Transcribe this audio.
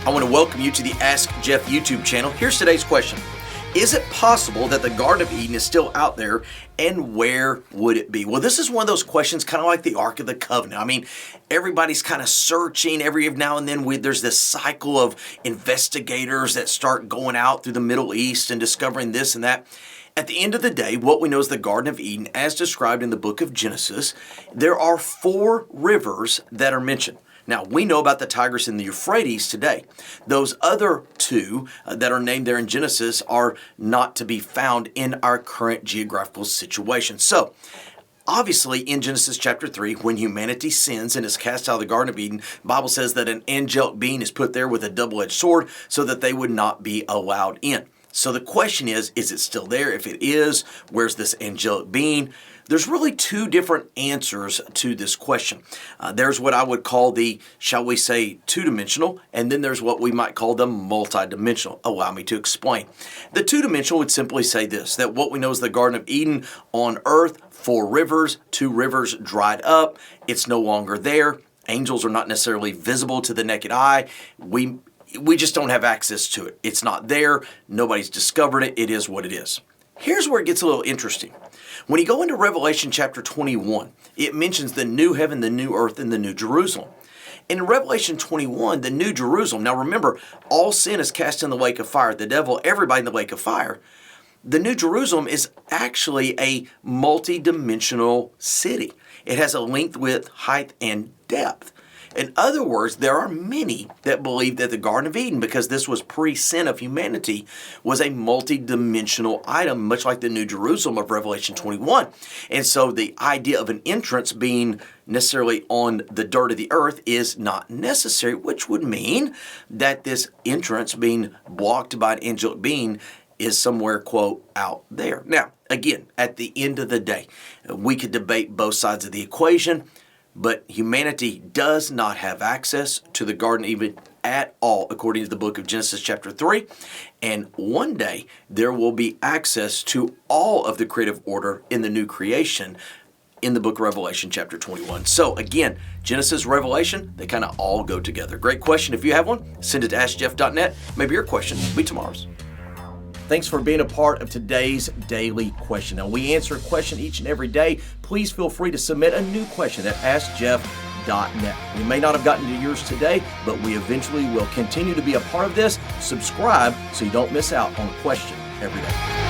I want to welcome you to the Ask Jeff YouTube channel. Here's today's question. Is it possible that the Garden of Eden is still out there, and where would it be? Well, this is one of those questions kind of like the Ark of the Covenant. I mean, everybody's kind of searching every now and then. There's this cycle of investigators that start going out through the Middle East and discovering this and that. At the end of the day, what we know is the Garden of Eden, as described in the book of Genesis, there are 4 rivers that are mentioned. Now, we know about the Tigris and the Euphrates today. Those other 2 that are named there in Genesis are not to be found in our current geographical situation. So, obviously, in Genesis chapter 3, when humanity sins and is cast out of the Garden of Eden, the Bible says that an angelic being is put there with a double-edged sword so that they would not be allowed in. So the question is it still there? If it is, where's this angelic being? There's really 2 different answers to this question. There's what I would call the, shall we say, 2-dimensional, and then there's what we might call the multi-dimensional. Allow me to explain. The 2-dimensional would simply say this, that what we know is the Garden of Eden on earth, 4 rivers, 2 rivers dried up, it's no longer there. Angels are not necessarily visible to the naked eye. We just don't have access to it. It's not there. Nobody's discovered it. It is what it is. Here's where it gets a little interesting. When you go into Revelation chapter 21, it mentions the new heaven, the new earth, and the new Jerusalem. In Revelation 21, the new Jerusalem, now remember, all sin is cast in the lake of fire. The devil, everybody in the lake of fire. The new Jerusalem is actually a multi-dimensional city. It has a length, width, height, and depth. In other words, there are many that believe that the Garden of Eden, because this was pre-sin of humanity, was a multi-dimensional item, much like the New Jerusalem of Revelation 21. And so the idea of an entrance being necessarily on the dirt of the earth is not necessary, which would mean that this entrance being blocked by an angelic being is somewhere, quote, out there. Now, again, at the end of the day, we could debate both sides of the equation, but humanity does not have access to the Garden of Eden at all, according to the book of Genesis chapter 3. And one day, there will be access to all of the creative order in the new creation in the book of Revelation chapter 21. So again, Genesis, Revelation, they kind of all go together. Great question. If you have one, send it to AskJeff.net. Maybe your question will be tomorrow's. Thanks for being a part of today's daily question. Now, we answer a question each and every day. Please feel free to submit a new question at AskJeff.net. We may not have gotten to yours today, but we eventually will continue to be a part of this. Subscribe so you don't miss out on a question every day.